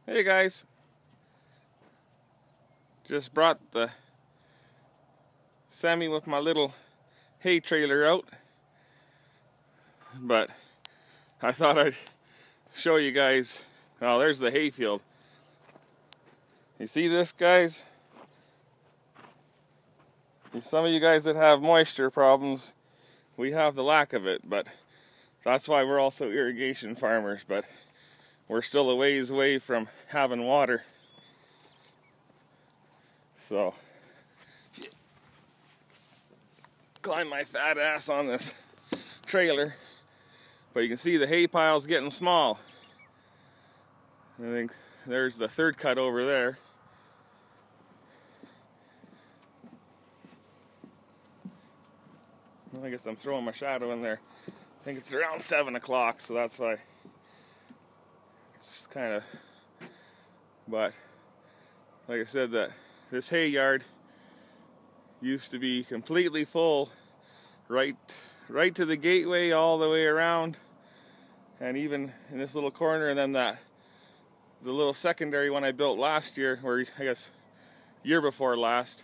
Hey guys, just brought the semi with my little hay trailer out, but I thought I'd show you guys. Oh, there's the hay field. You see this, guys? Some of you guys that have moisture problems, we have the lack of it, but that's why we're also irrigation farmers, but we're still a ways away from having water. So, climb my fat ass on this trailer, but you can see the hay pile's getting small. I think there's the third cut over there. I guess I'm throwing my shadow in there. I think it's around 7 o'clock, so that's why it's just kind of, but like I said, that this hay yard used to be completely full right to the gateway all the way around, and even in this little corner, and then the little secondary one I built last year, or I guess year before last,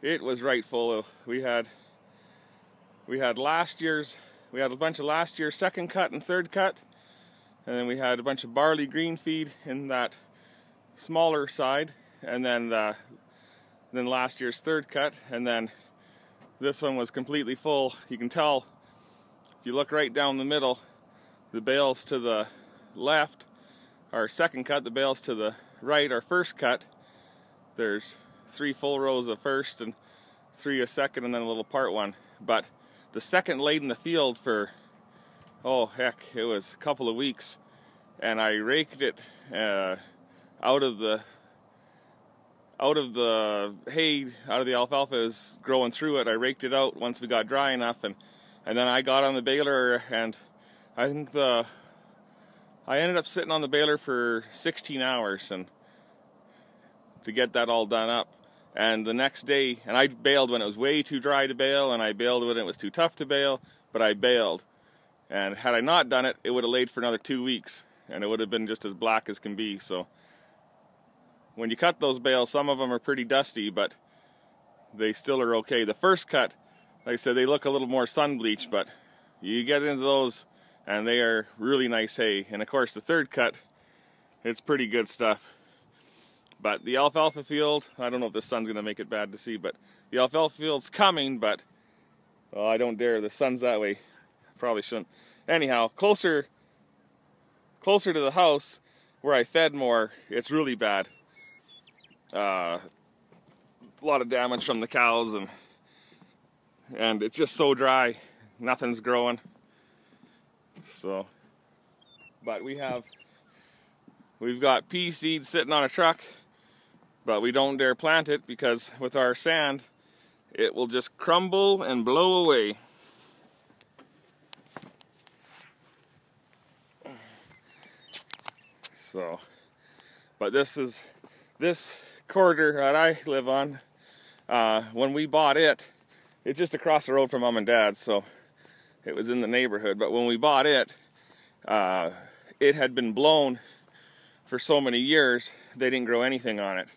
it was right full of, we had a bunch of last year's second cut and third cut, and then we had a bunch of barley green feed in that smaller side, and then last year's third cut, and then this one was completely full. You can tell if you look right down the middle, the bales to the left are second cut, the bales to the right are first cut. There's 3 full rows of first and 3 a second, and then a little part one. But the second laid in the field for, oh heck, it was a couple of weeks, and I raked it out of the hay, out of the alfalfa is growing through it. I raked it out once we got dry enough, and then I got on the baler, and I think I ended up sitting on the baler for 16 hours and to get that all done up. And the next day, and I baled when it was way too dry to bale, and I baled when it was too tough to bale, but I baled. And had I not done it, it would have laid for another 2 weeks, and it would have been just as black as can be. So when you cut those bales, some of them are pretty dusty, but they still are okay. The first cut, like I said, they look a little more sun bleached, but you get into those and they are really nice hay. And of course the third cut, it's pretty good stuff. But the alfalfa field, I don't know if the sun's going to make it bad to see, but the alfalfa field's coming, but well, I don't dare. The sun's that way. Probably shouldn't. Anyhow, closer to the house where I fed more, it's really bad. A lot of damage from the cows, and it's just so dry. Nothing's growing. So, but we've got pea seed sitting on a truck, but we don't dare plant it because with our sand, it will just crumble and blow away. So, but this quarter that I live on, when we bought it, it's just across the road from Mom and Dad's, so it was in the neighborhood. But when we bought it, it had been blown for so many years, they didn't grow anything on it.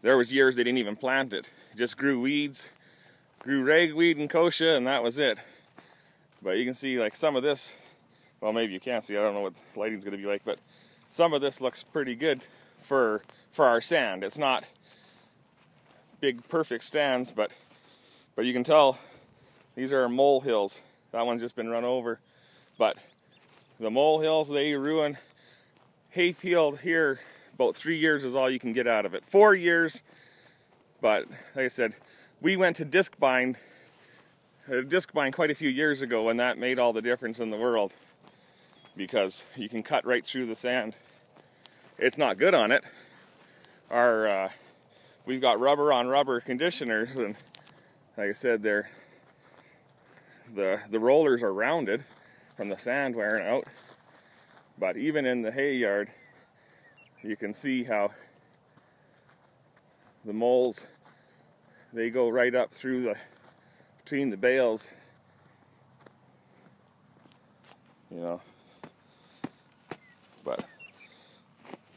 There was years they didn't even plant it. It just grew weeds, grew ragweed and kochia, and that was it. But you can see like some of this, well, maybe you can't see, I don't know what the lighting's gonna be like, but some of this looks pretty good for our sand. It's not big perfect stands, but you can tell these are mole hills. That one's just been run over. But the mole hills, they ruin hay field here. About 3 years is all you can get out of it. 4 years, but like I said, we went to disc bind quite a few years ago, and that made all the difference in the world because you can cut right through the sand. It's not good on it. We've got rubber on rubber conditioners, and like I said, the rollers are rounded from the sand wearing out. But even in the hay yard, you can see how the moles, they go right up through between the bales, you know. But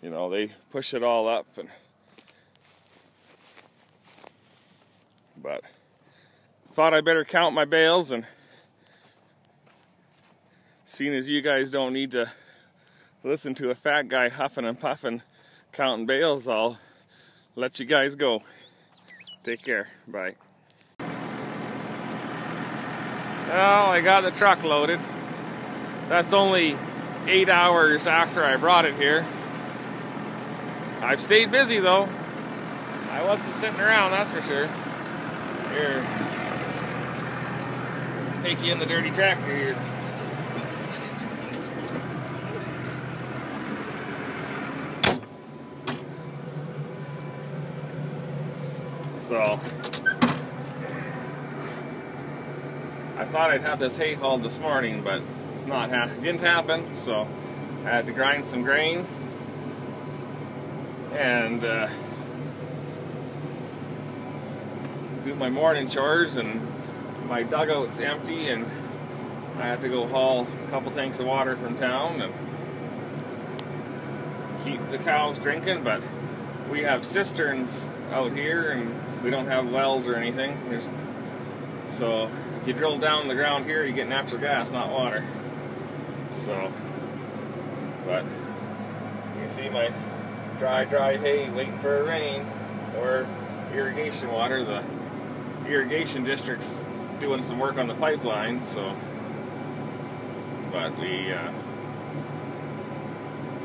you know, they push it all up. But thought I better count my bales, and seeing as you guys don't need to listen to a fat guy huffing and puffing counting bales, I'll let you guys go. Take care. Bye. Well, I got the truck loaded. That's only 8 hours after I brought it here. I've stayed busy though. I wasn't sitting around, that's for sure. Here, take you in the dirty tractor here. So, I thought I'd have this hay hauled this morning, but it's not it didn't happen. So I had to grind some grain and do my morning chores, and my dugout's empty, and I had to go haul a couple tanks of water from town and keep the cows drinking. But we have cisterns out here, and we don't have wells or anything. So if you drill down the ground here, you get natural gas, not water. So, but you can see my dry hay waiting for a rain or irrigation water. The irrigation district's doing some work on the pipeline, so, but I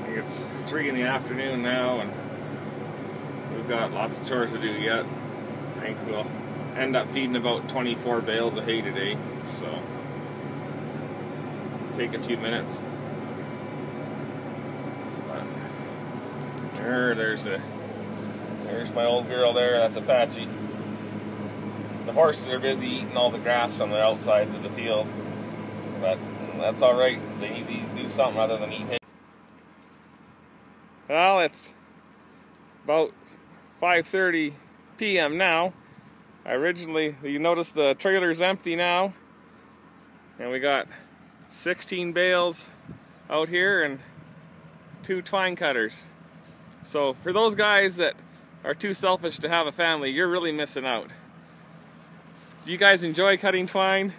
think it's 3 in the afternoon now, and we've got lots of chores to do yet. I think we'll end up feeding about 24 bales of hay today, so take a few minutes. But there's my old girl there. That's Apache. The horses are busy eating all the grass on the outsides of the field, but that's all right. They need to do something other than eat hay. Well, it's about 5:30 p.m. now. You notice the trailer's empty now, and we got 16 bales out here and 2 twine cutters. So for those guys that are too selfish to have a family, you're really missing out. Do you guys enjoy cutting twine?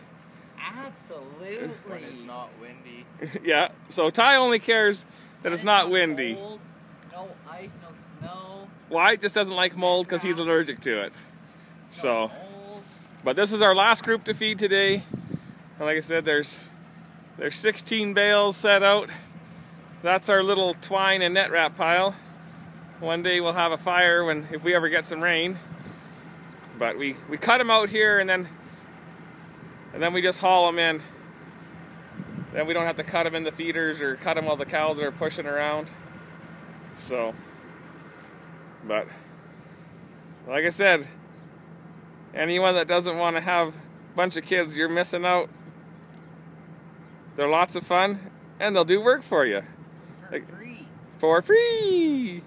Absolutely. When it's not windy. Yeah, so Ty only cares that it's not windy. Cold, no ice, no snow. Wyatt just doesn't like mold because he's allergic to it. So, but this is our last group to feed today. And like I said, there's 16 bales set out. That's our little twine and net wrap pile. One day we'll have a fire if we ever get some rain. But we cut them out here, and then we just haul them in. Then we don't have to cut them in the feeders or cut them while the cows are pushing around. So, but like I said, anyone that doesn't want to have a bunch of kids, you're missing out. They're lots of fun, and they'll do work for you. For free. For free!